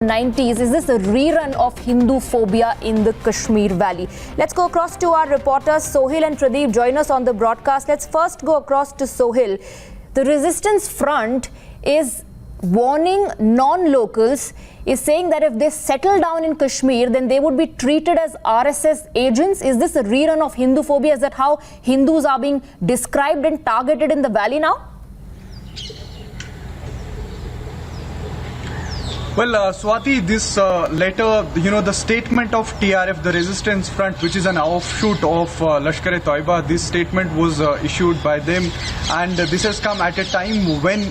90s. Is this a rerun of Hindu phobia in the Kashmir Valley? Let's go across to our reporters Sohil and Pradeep. Join us on the broadcast. Let's first go across to Sohil. The Resistance Front is warning non-locals, is saying that if they settle down in Kashmir, then they would be treated as RSS agents. Is this a rerun of Hindu phobia? Is that how Hindus are being described and targeted in the valley now? Well, Swati, this letter, the statement of TRF, the Resistance Front, which is an offshoot of Lashkar-e-Toiba, this statement was issued by them, and this has come at a time when,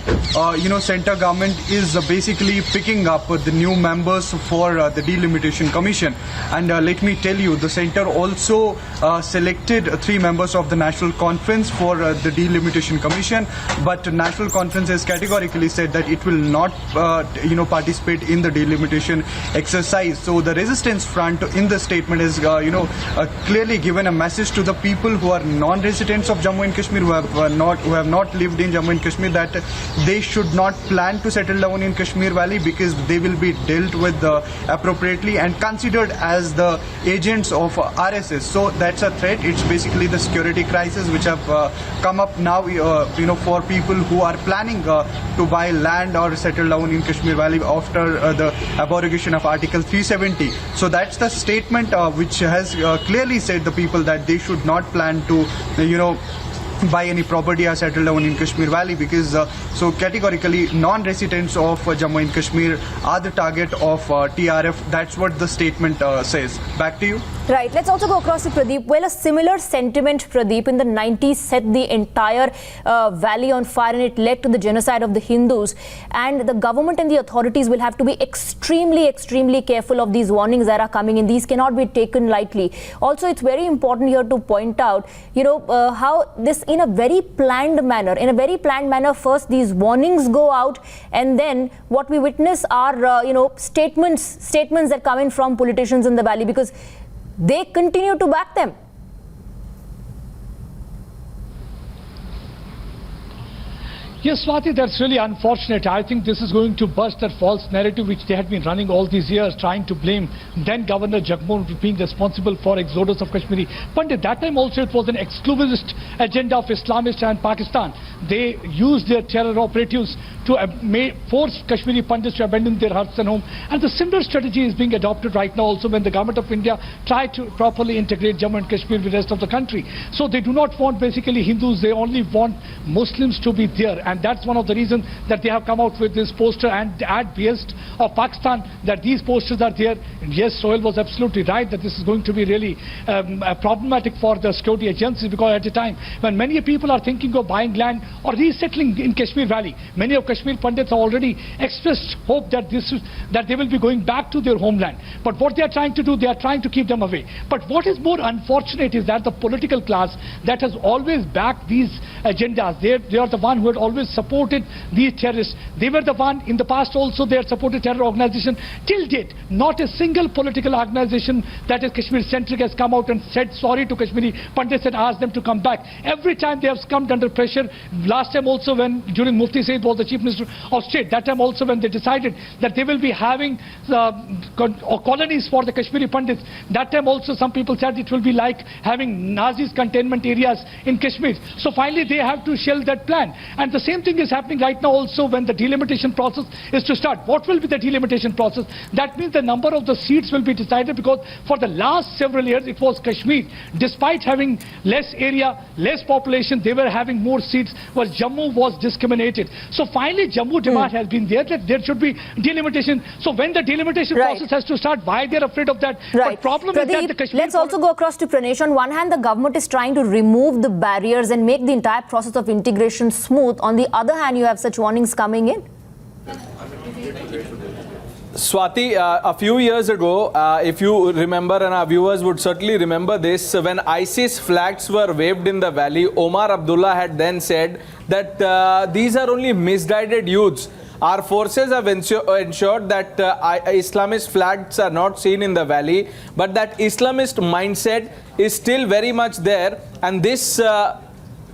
center government is basically picking up the new members for the Delimitation Commission. And let me tell you, the center also selected 3 members of the National Conference for the Delimitation Commission, but National Conference has categorically said that it will not, participate in the delimitation exercise. So the Resistance Front in the statement is, clearly given a message to the people who are non-residents of Jammu and Kashmir, who have not lived in Jammu and Kashmir, that they should not plan to settle down in Kashmir Valley because they will be dealt with appropriately and considered as the agents of RSS. So that's a threat. It's basically the security crisis which have come up now, for people who are planning to buy land or settle down in Kashmir Valley after the abrogation of Article 370. So that's the statement which has clearly said the people that they should not plan to, buy any property or settle down in Kashmir Valley because so categorically non-residents of Jammu and Kashmir are the target of TRF. That's what the statement says. Back to you. Right. Let's also go across to Pradeep. Well, a similar sentiment, Pradeep, in the 90s set the entire valley on fire, and it led to the genocide of the Hindus. And the government and the authorities will have to be extremely, extremely careful of these warnings that are coming in. These cannot be taken lightly. Also, it's very important here to point out, how this in a very planned manner, first these warnings go out, and then what we witness are, statements that come in from politicians in the valley because they continue to back them. Yes, Swati, that's really unfortunate. I think this is going to burst that false narrative which they had been running all these years, trying to blame then Governor Jagmohan for being responsible for exodus of Kashmiri Pandit. That time also it was an exclusivist agenda of Islamists and Pakistan. They used their terror operatives to force Kashmiri Pandits to abandon their huts and home. And the similar strategy is being adopted right now also when the government of India tried to properly integrate Jammu and Kashmir with the rest of the country. So they do not want basically Hindus, they only want Muslims to be there. And that's one of the reasons that they have come out with this poster and at behest of Pakistan that these posters are there. And yes, Sohail was absolutely right that this is going to be really problematic for the security agencies, because at a time when many people are thinking of buying land or resettling in Kashmir Valley, many of Kashmir Pandits have already expressed hope that they will be going back to their homeland. But what they are trying to do, they are trying to keep them away. But what is more unfortunate is that the political class that has always backed these agendas, they are the one who had always supported these terrorists. They were the one in the past also, they had supported terror organization. Till date, not a single political organization that is Kashmir centric has come out and said sorry to Kashmiri Pandits and asked them to come back. Every time they have succumbed under pressure. Last time also when during Mufti Said was the Chief Minister of State, that time also when they decided that they will be having colonies for the Kashmiri Pandits, that time also some people said it will be like having Nazis containment areas in Kashmir. So finally they have to shell that plan. And the same thing is happening right now also when the delimitation process is to start. What will be the delimitation process? That means the number of the seats will be decided, because for the last several years it was Kashmir, despite having less area, less population, they were having more seats, while Jammu was discriminated. So finally Jammu demand has been there that there should be delimitation. So when the delimitation process has to start, why they are afraid of that? Right. But problem Pradeep, is that the Kashmir... Let's also go across to Pranesh. On one hand, the government is trying to remove the barriers and make the entire process of integration smooth. On the other hand, you have such warnings coming in. Swati, a few years ago, if you remember, and our viewers would certainly remember this, when ISIS flags were waved in the valley, Omar Abdullah had then said that these are only misguided youths. Our forces have ensured that Islamist flags are not seen in the valley, but that Islamist mindset is still very much there, and this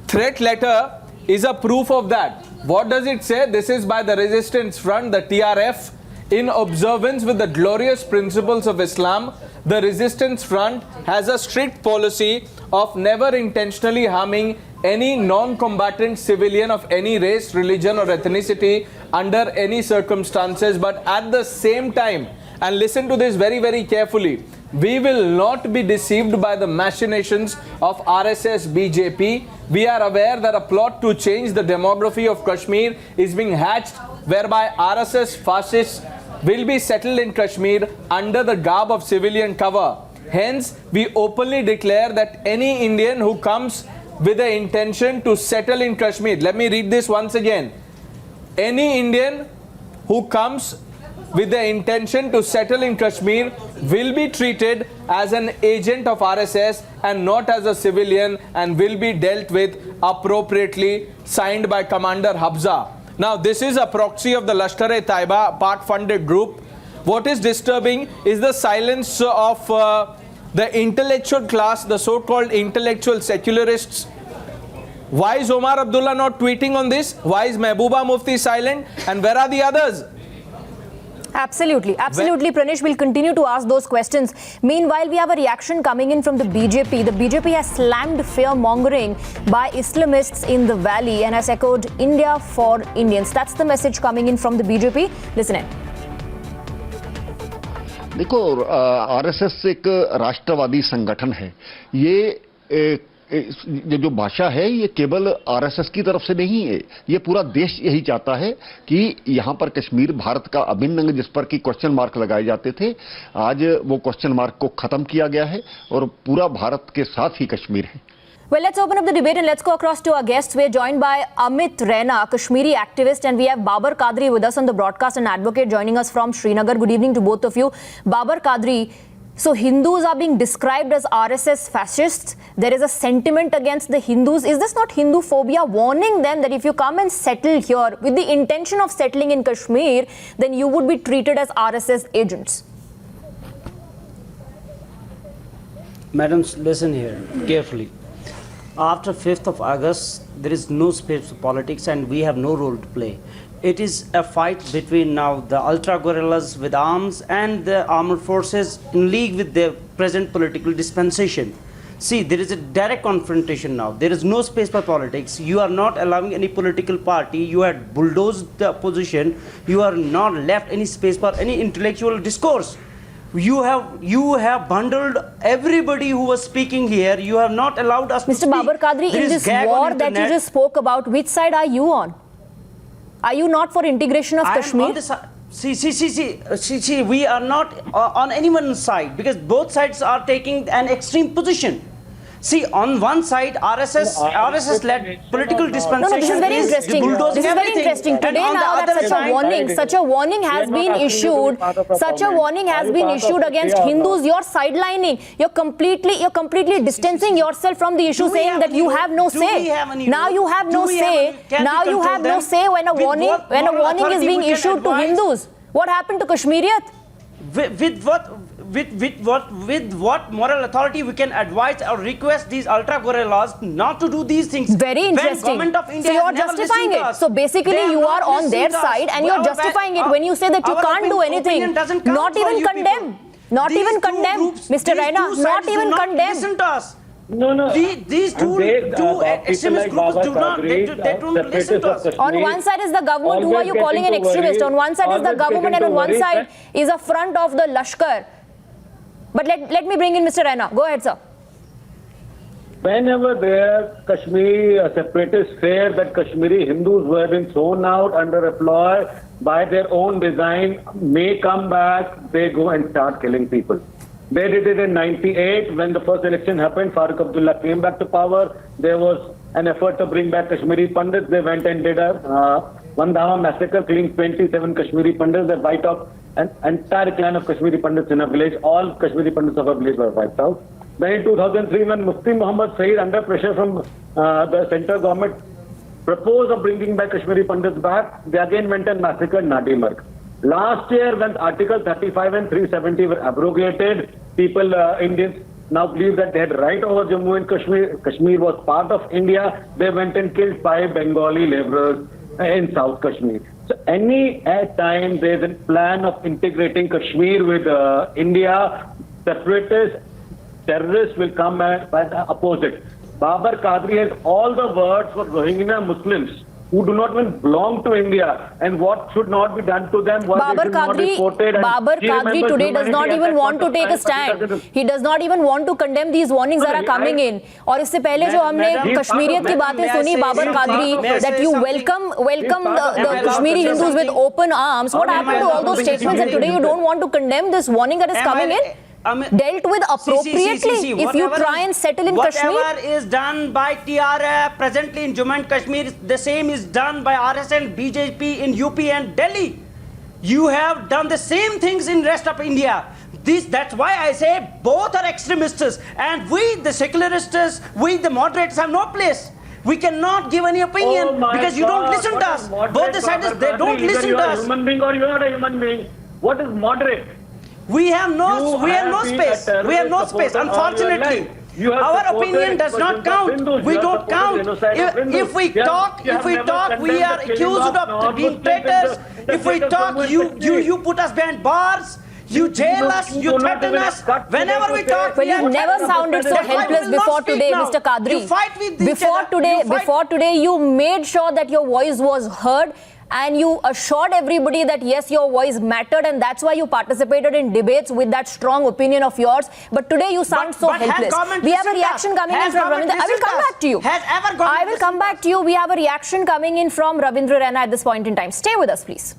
threat letter is a proof of that. What does it say? This is by the Resistance Front, the TRF. In observance with the glorious principles of Islam, the Resistance Front has a strict policy of never intentionally harming any non-combatant civilian of any race, religion or ethnicity under any circumstances. But at the same time, and listen to this very, very carefully, we will not be deceived by the machinations of RSS BJP. We are aware that a plot to change the demography of Kashmir is being hatched, whereby RSS fascists will be settled in Kashmir under the garb of civilian cover. Hence, we openly declare that any Indian who comes with the intention to settle in Kashmir, let me read this once again. Any Indian who comes with the intention to settle in Kashmir will be treated as an agent of RSS and not as a civilian, and will be dealt with appropriately, signed by Commander Habza. Now, this is a proxy of the Lashkar-e-Taiba part-funded group. What is disturbing is the silence of the intellectual class, the so-called intellectual secularists. Why is Omar Abdullah not tweeting on this? Why is Mehbooba Mufti silent? And where are the others? Absolutely. Pranesh, will continue to ask those questions. Meanwhile, we have a reaction coming in from the BJP. The BJP has slammed fear-mongering by Islamists in the valley and has echoed India for Indians. That's the message coming in from the BJP. Listen in. देखो, RSS एक राष्ट्रवादी संगठन है। ये जो भाषा है ये केवल आरएसएस की तरफ से नहीं है, ये पूरा देश यही चाहता है कि यहाँ पर कश्मीर भारत का अभिन्न अंग, जिस पर कि क्वेश्चन मार्क लगाए जाते थे, आज वो क्वेश्चन मार्क को खत्म किया गया है और पूरा भारत के साथ ही कश्मीर है। Well, let's open up the debate and let's go across to our guests. We're joined by Amit Raina, Kashmiri activist, and we have Babar Qadri with us on the broadcast, and advocate joining us from Srinagar. Good evening to both of you. Babar Qadri, so Hindus are being described as RSS fascists. There is a sentiment against the Hindus. Is this not Hindu phobia, warning them that if you come and settle here with the intention of settling in Kashmir, then you would be treated as RSS agents? Madams, listen here carefully. After 5th of August, there is no space for politics and we have no role to play. It is a fight between now the ultra guerrillas with arms and the armed forces in league with their present political dispensation. See, there is a direct confrontation now. There is no space for politics. You are not allowing any political party. You had bulldozed the opposition. You are not left any space for any intellectual discourse. You have bundled everybody who was speaking here. You have not allowed us to Mr. speak. Babar Qadri, in this war that you just spoke about, which side are you on? Are you not for integration of Kashmir? On the see, we are not on anyone's side because both sides are taking an extreme position. See, on one side, RSS-led political dispensation. No, this is very interesting. bulldozing This is very everything. interesting. Today, And on now the that other side, such a warning has been issued. Such a warning has been issued against Hindus. You're sidelining. You're completely distancing yourself from the issue, saying that you have no say. Now you have no say. Now you have no say when a warning is being issued to Hindus. What happened to Kashmiriyat? With what moral authority we can advise or request these ultra guerrillas not to do these things? Very interesting. So you're justifying it. So basically you are on their side and you're justifying it when you say that you can't do anything. Not even condemn. Not even condemn, Mr. Raina. Not even condemn. Listen to us. No. These two extremist groups do not listen to us. On one side is the government, who are you calling an extremist? On one side is the government and on one side is a front of the Lashkar. But let me bring in Mr. Raina. Go ahead, sir. Whenever there Kashmiri separatists fear that Kashmiri Hindus who have been thrown out under a ploy by their own design may come back, they go and start killing people. They did it in 98 when the first election happened. Farooq Abdullah came back to power. There was an effort to bring back Kashmiri Pandits. They went and did a Vandhama massacre, killing 27 Kashmiri Pandits. They wiped out an entire clan of Kashmiri Pandits in a village. All Kashmiri Pandits of a village were wiped out. Then in 2003, when Mufti Muhammad Saeed, under pressure from the central government, proposed of bringing back Kashmiri Pandits back, they again went and massacred Nadi Marg. Last year, when Article 35 and 370 were abrogated, people, Indians, now believe that they had right over Jammu and Kashmir. Kashmir was part of India. They went and killed 5 Bengali laborers in South Kashmir. So any time there's a plan of integrating Kashmir with India, separatists, terrorists will come and oppose it. Babar Qadri has all the words for Rohingya Muslims who do not even belong to India and what should not be done to them. Babar Qadri today does not even want to take a stand. He does not even want to condemn these warnings that are coming in. और इससे पहले जो हमने कश्मीरियत की बातें सुनी, Babar Qadri, that you welcome the Kashmiri Hindus with open arms. What happened to all those statements? And today you don't want to condemn this warning that is coming in? Dealt with appropriately if you try and settle in Kashmir. Whatever is done by TRF presently in Jammu and Kashmir, the same is done by RSS and BJP in UP and Delhi. You have done the same things in rest of India. That's why I say both are extremists, and we the secularists, we the moderators have no place. We cannot give any opinion because you don't listen to us. Both the sides, they don't listen to us. You are a human being or you are not a human being. What is moderate? We have no space. We have no space. Unfortunately, our opinion does not count. We don't count. If we talk, we are accused of being traitors. If we talk, you put us behind bars. You jail us, you threaten us. Whenever we talk, well, you never sounded so helpless before today, Mr. Qadri. You fight with each other. Before today, you made sure that your voice was heard. And you assured everybody that yes, your voice mattered, and that's why you participated in debates with that strong opinion of yours. But today you sound so helpless. We have a reaction coming in from Ravindra. I will come back to you. I will come back to you. We have a reaction coming in from Ravindra Rana at this point in time. Stay with us, please.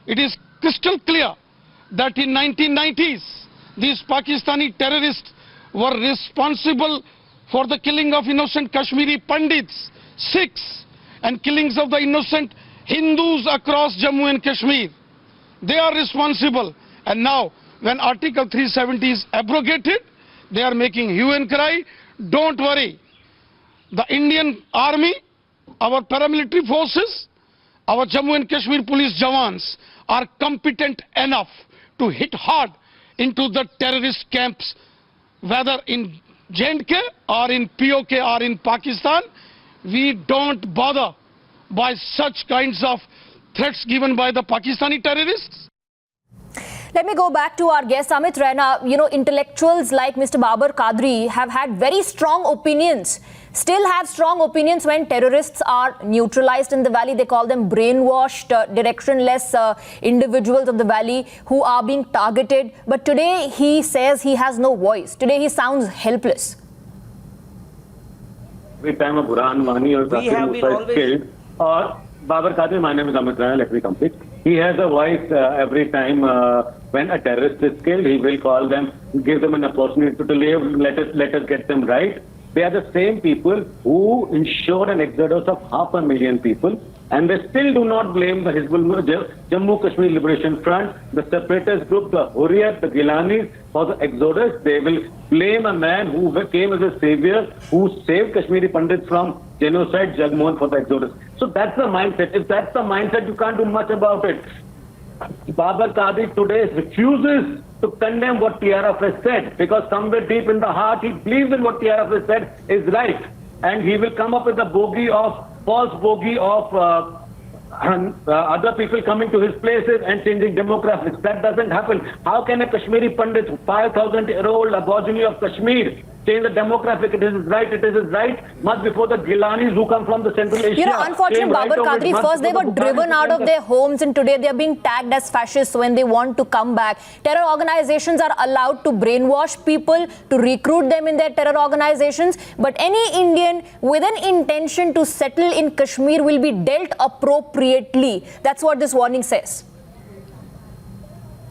It is crystal clear that in 1990s, these Pakistani terrorists were responsible for the killing of innocent Kashmiri Pandits, Sikhs, and killings of the innocent Hindus across Jammu and Kashmir. They are responsible. And now, when Article 370 is abrogated, they are making hue and cry. Don't worry. The Indian Army, our paramilitary forces, our Jammu and Kashmir police jawans are competent enough to hit hard into the terrorist camps, whether in J&K or in POK or in Pakistan. We don't bother by such kinds of threats given by the Pakistani terrorists. Let me go back to our guest, Amit Raina. You know, intellectuals like Mr. Babar Qadri have had very strong opinions, still have strong opinions when terrorists are neutralized in the valley. They call them brainwashed, directionless individuals of the valley who are being targeted. But today he says he has no voice. Today he sounds helpless. Every time a Burhan Wani or Zakir Musa is killed, or Babar Qadri, my name is Amit Raina, let me complete. He has a voice every time when a terrorist is killed. He will call them, give them an opportunity to live, let us get them right. They are the same people who ensured an exodus of 500,000 people, and they still do not blame the Jammu Kashmir Liberation Front, the separatist group, the Hurriyat, the Gilanis for the exodus. They will blame a man who came as a savior, who saved Kashmiri Pandits from genocide, Jagmohan, for the exodus. So that's the mindset. If that's the mindset, you can't do much about it. Babar Qadri today refuses to condemn what TRF has said, because somewhere deep in the heart he believes in what TRF has said is right, and he will come up with a false bogey of other people coming to his places and changing demographics. That doesn't happen. How can a Kashmiri Pandit, 5,000-year-old Aborigine of Kashmir, change the demographic? It is his right, much before the Gilanis who come from the Central Asia. You know, unfortunately, Babar Qadri, first they were driven out of their homes, and today they are being tagged as fascists when they want to come back. Terror organizations are allowed to brainwash people, to recruit them in their terror organizations, but any Indian with an intention to settle in Kashmir will be dealt appropriately. That's what this warning says.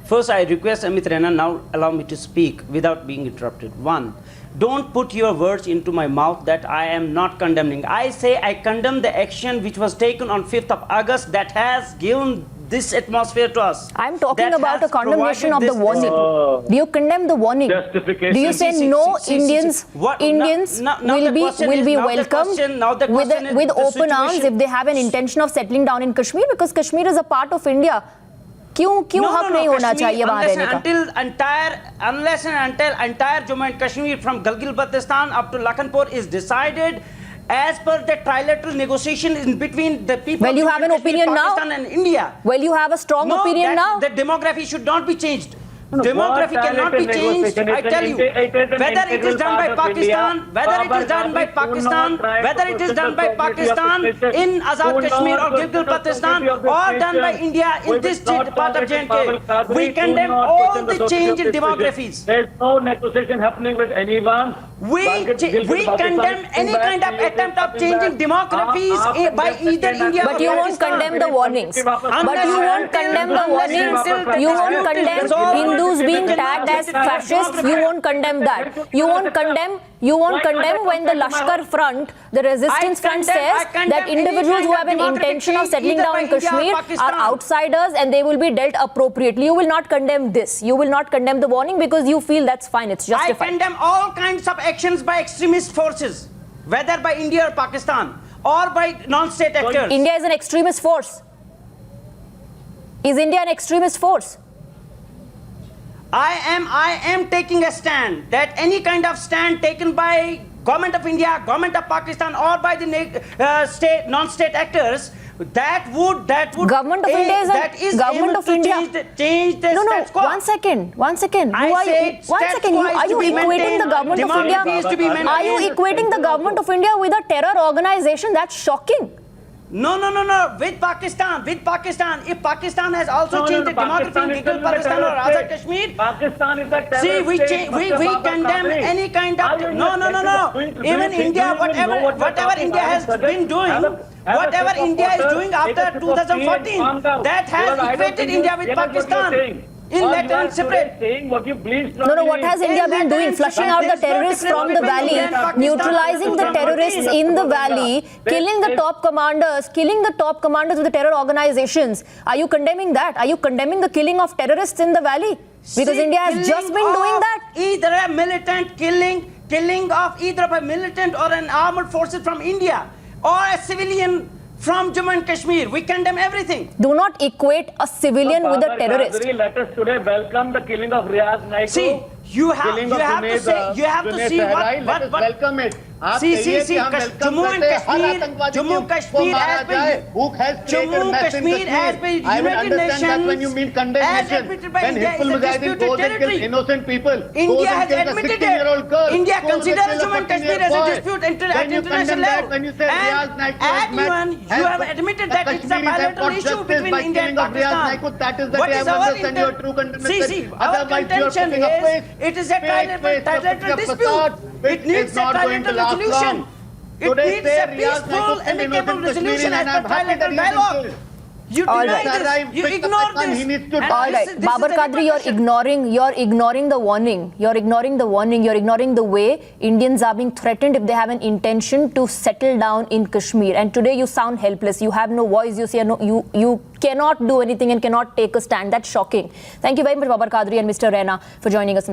First, I request Amit Raina now allow me to speak without being interrupted. One, don't put your words into my mouth that I am not condemning. I say I condemn the action which was taken on 5th of August that has given this atmosphere to us. I'm talking about a condemnation of the warning. Do you condemn the warning? Justification. Do you say no Indians will be welcomed with open arms if they have an intention of settling down in Kashmir? Because Kashmir is a part of India. क्यों हक नहीं होना चाहिए वहां रहने का? Unless and until entire Jammu and Kashmir from Gilgit-Baltistan up to Lakhanpur is decided, as per the trilateral negotiation in between the people Well, you of have an Jammu and Kashmir, opinion now? Pakistan and India. Well, you have a strong No, opinion now. the demography should not be changed. No, Demography what cannot be trilateral changed. negotiation? I It is tell an you, it is an whether it is integral done by part of Pakistan, India. whether it is done by Babar Qadri Pakistan, could not try whether to it is question done the by sovereignty of Pakistan the station. in Azad Could Kashmir not or question Gilgit the Baltistan, sovereignty of the or done by station. India We in this will not part of tolerate Babar J&K. Qadri. We Do condemn not all question the sovereignty change of in the demographies. station. There is no negotiation happening with anyone. We condemn any kind of attempt of changing demographies by either India But or you won't Pakistan. condemn the warnings. But you won't condemn the warnings. You won't condemn Hindus being tagged as fascists. You won't condemn that. You won't condemn when the Lashkar front, the resistance front says that individuals who have an intention of settling down in Kashmir are outsiders and they will be dealt appropriately. You will not condemn this. You will not condemn the warning because you feel that's fine. It's I justified. condemn all kinds of actions by extremist forces, whether by India or Pakistan or by non-state actors. India is an extremist force. Is India an extremist force? I am taking a stand that any kind of stand taken by government of India, government of Pakistan, or by the non-state actors, that would Government of India is government of India. change the No, status quo. one second. I say One status second. quo is Are to you be equating maintained. the government of Democracy India? is to be maintained. Are you equating the government of India with a terror organization? That's shocking. No. With Pakistan. If Pakistan has also changed the demography in Gilgit Baltistan or Azad Kashmir, Pakistan is the terrorist see, we state, Mr. we Babar condemn Qadri. any kind Are of you no. do you Even think- India, do you even know what you're whatever talking? India I am has suggesting- been doing, have a whatever sip of India is water, doing take a after sip of tea and 2014, calm down. that has Because I don't equated think you India with realize what you're Pakistan saying. in All lateral you are and separate. today saying what you believe No, what has India been doing? Flushing out the There's no terrorists difference from the between valley, India and Pakistan. neutralizing the terrorists in the valley, killing the top commanders of the terror organizations. Are you condemning that? Are you condemning the killing of terrorists in the valley? Because See, India has just been killing doing of that. Either a militant killing of either of a militant or an armed forces from India or a civilian from Jammu and Kashmir. We condemn everything. Do not equate a civilian with a Babar terrorist. Qadri, let us today welcome the killing of Riaz Naiko. See, you have to see what welcome it. See, Jammu and Kashmir has been United Nations when you mean condemnation, as admitted by when India Hizbul is a Mujahideen disputed goes and kills territory. innocent people, India has admitted it. India considers Jammu and Kashmir as a dispute at international level. When you say Riaz Naiko And you have admitted that it's a bilateral issue between India and Pakistan. That is the What day I is will our understand your true condemnation. See, our Otherwise you are contention putting a is face, it is a trilateral dispute. It needs a trilateral resolution. It needs a peaceful, amicable resolution as per trilateral dialogue. You All deny right. this. You ignore this. He needs to And All this right, is- this Babar is the Qadri, you're ignoring the warning. You're ignoring the way Indians are being threatened if they have an intention to settle down in Kashmir. And today you sound helpless. You have no voice. You cannot do anything and cannot take a stand. That's shocking. Thank you very much, Babar Qadri and Mr. Raina, for joining us in the